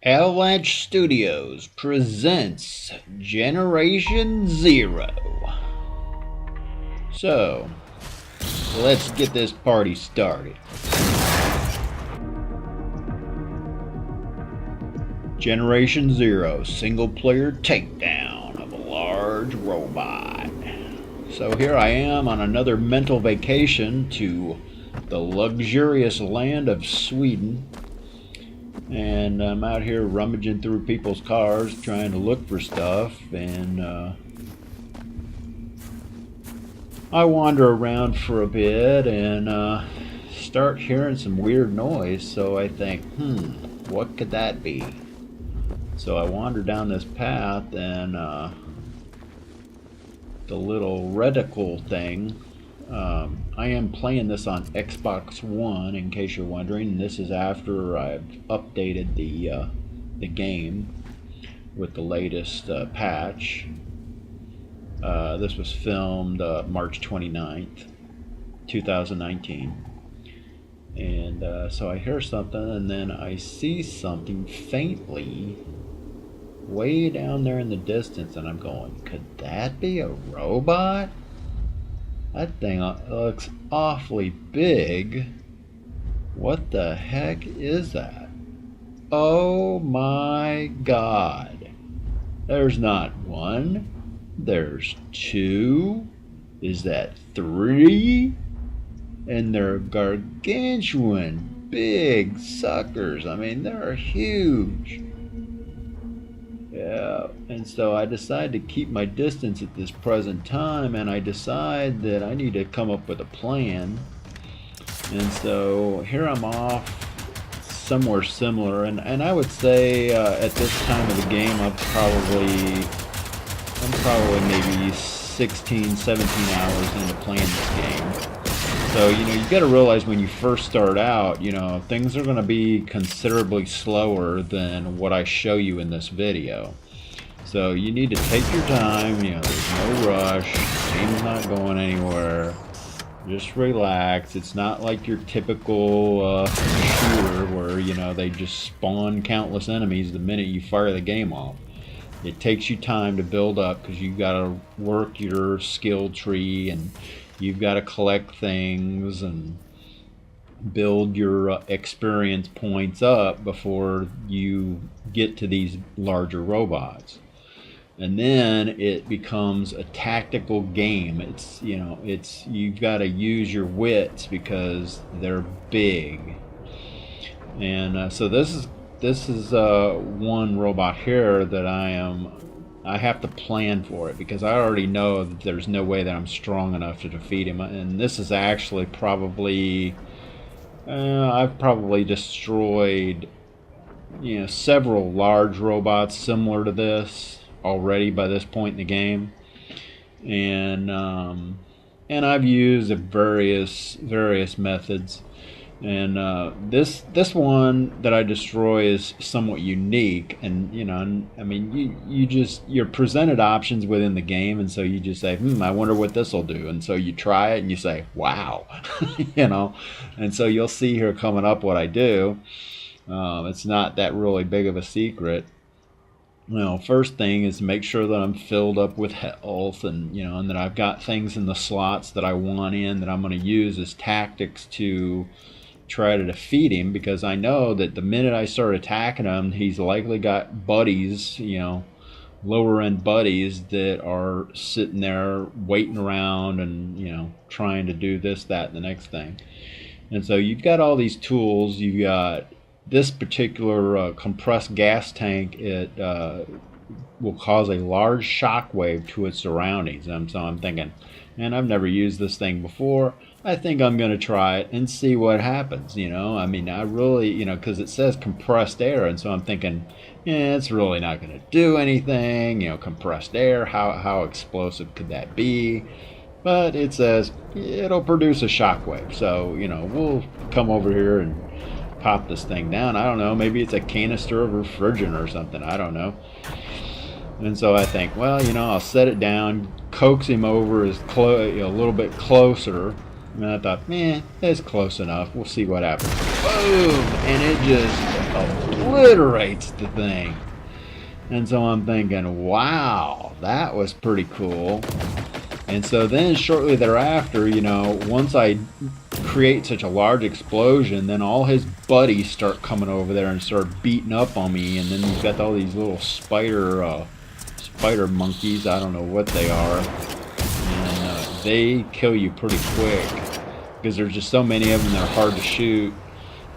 Avalanche Studios presents Generation Zero. So, let's get this party started. Generation Zero single player takedown of a large robot. So here I am on another mental vacation to the luxurious land of Sweden. And I'm out here rummaging through people's cars trying to look for stuff, and I wander around for a bit and start hearing some weird noise. So I think, what could that be? So I wander down this path, and the little reticle thing. I am playing this on Xbox One, in case you're wondering. This is after I've updated the game with the latest patch. This was filmed March 29th, 2019. And so I hear something, and then I see something faintly way down there in the distance, and I'm going, could that be a robot? That thing looks awfully big. What the heck is that? Oh my god. There's not one. There's two. Is that three? And they're gargantuan, big suckers. I mean, they're huge. Yeah, and so I decide to keep my distance at this present time, and I decide that I need to come up with a plan. And so here I'm off somewhere similar, and I would say at this time of the game I'm probably maybe 16, 17 hours into playing this game. So, you got to realize when you first start out, things are going to be considerably slower than what I show you in this video. So you need to take your time, there's no rush, the game's not going anywhere. Just relax. It's not like your typical shooter where, they just spawn countless enemies the minute you fire the game off. It takes you time to build up because you've got to work your skill tree, and you've got to collect things and build your experience points up before you get to these larger robots. And then it becomes a tactical game. It's you've got to use your wits because they're big. And so this is one robot here that I have to plan for it because I already know that there's no way that I'm strong enough to defeat him. And this is actually probably I've probably destroyed several large robots similar to this already by this point in the game, and I've used various methods. And this one that I destroy is somewhat unique, and I mean you're presented options within the game, and so you just say, I wonder what this will do, and so you try it and you say, wow. And so you'll see here coming up what I do. It's not that really big of a secret. First thing is to make sure that I'm filled up with health, and and that I've got things in the slots that I want in that I'm going to use as tactics to try to defeat him, because I know that the minute I start attacking him, he's likely got buddies, lower end buddies that are sitting there waiting around and trying to do this, that, and the next thing. And so you've got all these tools. You've got this particular compressed gas tank. It will cause a large shock wave to its surroundings. And so I'm thinking, man, I've never used this thing before. I think I'm going to try it and see what happens. I mean, I really, because it says compressed air, and so I'm thinking, it's really not going to do anything. Compressed air, how explosive could that be? But it says it'll produce a shock wave. So, we'll come over here and pop this thing down. I don't know, maybe it's a canister of refrigerant or something, I don't know. And so I think, well, I'll set it down, coax him over a little bit closer, and I thought, it's close enough, we'll see what happens. Boom! And it just obliterates the thing. And so I'm thinking, wow, that was pretty cool. And so then shortly thereafter, you know, once I create such a large explosion, then all his buddies start coming over there and start beating up on me. And then he's got all these little spider monkeys. I don't know what they are. And they kill you pretty quick because there's just so many of them. They're hard to shoot.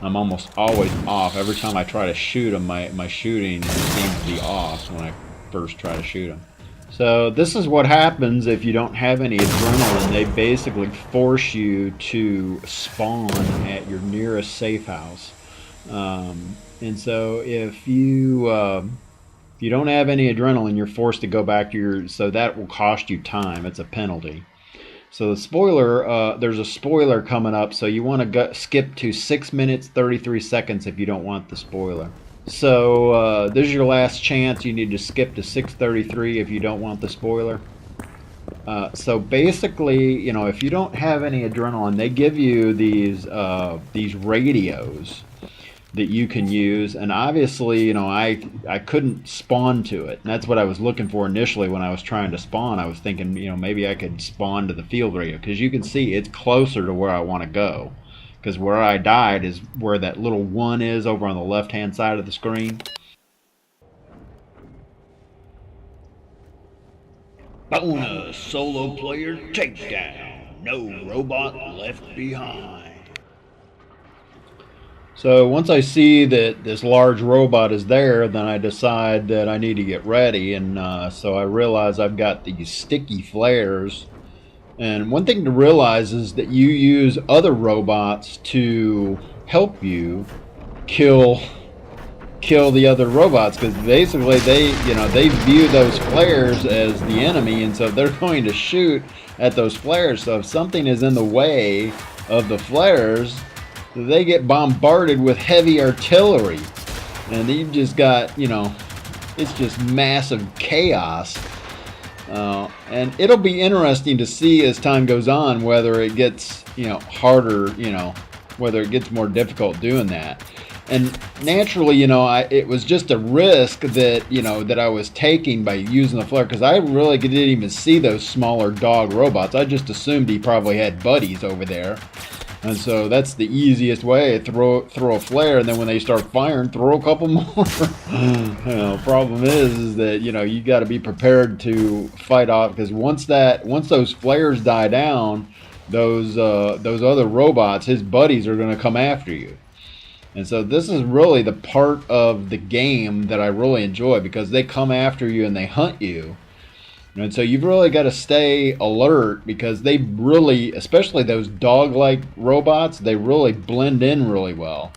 I'm almost always off. Every time I try to shoot them, my shooting seems to be off when I first try to shoot them. So this is what happens if you don't have any adrenaline. They basically force you to spawn at your nearest safe house. And so if you don't have any adrenaline, you're forced to go back to your... So that will cost you time. It's a penalty. So the spoiler, there's a spoiler coming up, so you want to skip to 6 minutes 33 seconds if you don't want the spoiler. So this is your last chance. You need to skip to 6:33 if you don't want the spoiler. So basically, you know, if you don't have any adrenaline, they give you these radios that you can use, and obviously, you know, I couldn't spawn to it, and that's what I was looking for initially when I was trying to spawn. I was thinking, you know, maybe I could spawn to the field radio, because you can see it's closer to where I want to go, because where I died is where that little 1 is over on the left hand side of the screen. Bonus solo player takedown, no robot left behind. So once I see that this large robot is there, then I decide that I need to get ready, and so I realize I've got these sticky flares. And one thing to realize is that you use other robots to help you kill the other robots, because basically they view those flares as the enemy, and so they're going to shoot at those flares. So if something is in the way of the flares, they get bombarded with heavy artillery, and you've just got, you know, it's just massive chaos. And it'll be interesting to see as time goes on whether it gets, you know, harder, you know, whether it gets more difficult doing that. And naturally, you know, it was just a risk that, you know, that I was taking by using the flare, because I really didn't even see those smaller dog robots. I just assumed he probably had buddies over there. And so that's the easiest way. Throw a flare, and then when they start firing, throw a couple more. You know, problem is that, you know, you got to be prepared to fight off, because once those flares die down, those other robots, his buddies, are going to come after you. And so this is really the part of the game that I really enjoy, because they come after you and they hunt you. And so you've really got to stay alert, because they really, especially those dog-like robots, they really blend in really well.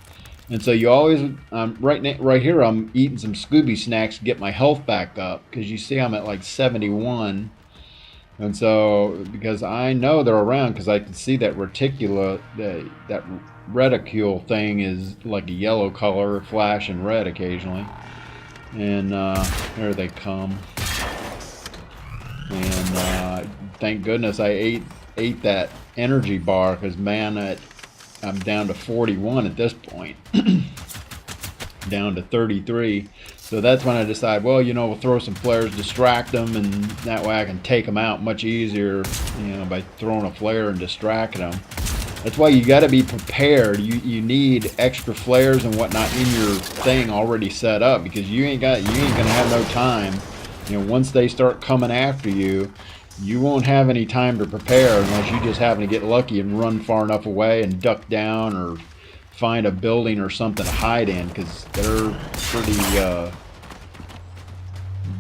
And so you always, right here, I'm eating some Scooby snacks to get my health back up, because you see I'm at like 71. And so, because I know they're around, because I can see that that reticule thing is like a yellow color, flashing red occasionally. And there they come. And thank goodness I ate that energy bar, because man, I'm down to 41 at this point. Down to 33. So that's when I decide, well, you know, we'll throw some flares, distract them, and that way I can take them out much easier, you know, by throwing a flare and distracting them. That's why you got to be prepared. You need extra flares and whatnot in your thing already set up, because you ain't gonna have no time. You know, once they start coming after you, you won't have any time to prepare, unless you just happen to get lucky and run far enough away and duck down, or find a building or something to hide in, because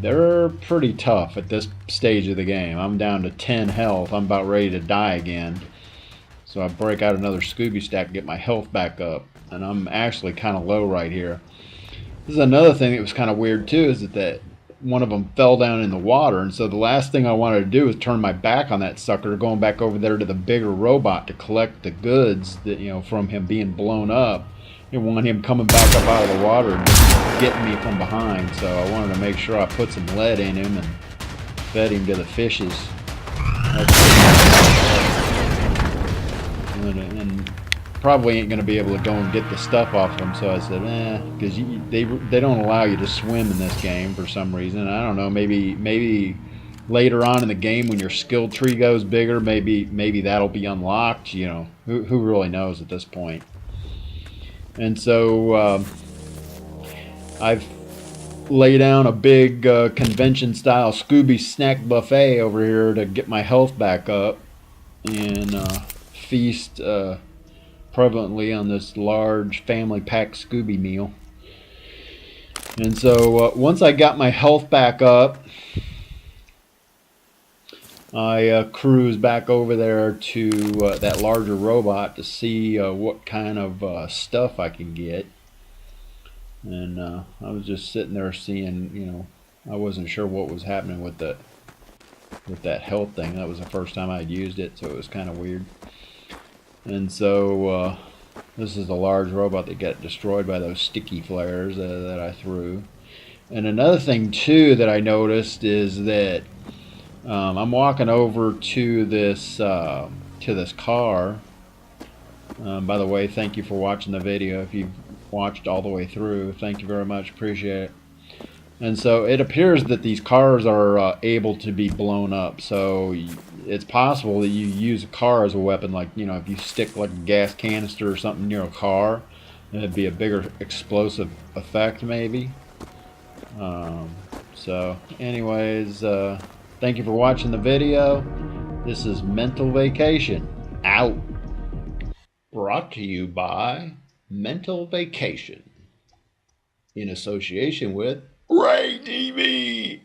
they're pretty tough at this stage of the game. I'm down to 10 health. I'm about ready to die again. So I break out another Scooby stack to get my health back up, and I'm actually kind of low right here. This is another thing that was kind of weird too, is that one of them fell down in the water, and so the last thing I wanted to do was turn my back on that sucker, going back over there to the bigger robot to collect the goods that, you know, from him being blown up. I didn't want him coming back up out of the water and just getting me from behind, so I wanted to make sure I put some lead in him and fed him to the fishes. And probably ain't going to be able to go and get the stuff off them. So I said, because they don't allow you to swim in this game for some reason. I don't know. Maybe later on in the game when your skill tree goes bigger, maybe that'll be unlocked. You know, who really knows at this point. And so I've laid down a big convention-style Scooby snack buffet over here to get my health back up and feast prevalently on this large family pack Scooby meal. And so once I got my health back up, I cruised back over there to that larger robot to see what kind of stuff I can get. And I was just sitting there seeing, you know, I wasn't sure what was happening with that health thing. That was the first time I'd used it, so it was kind of weird. And so this is a large robot that got destroyed by those sticky flares that I threw. And another thing too that I noticed is that I'm walking over to this car. By the way, thank you for watching the video. If you've watched all the way through, thank you very much, appreciate it. And so it appears that these cars are able to be blown up, so it's possible that you use a car as a weapon. Like, you know, if you stick like a gas canister or something near a car, it'd be a bigger explosive effect maybe. So anyways, thank you for watching the video. This is Mental Vacation out. Brought to you by Mental Vacation in association with Ray TV.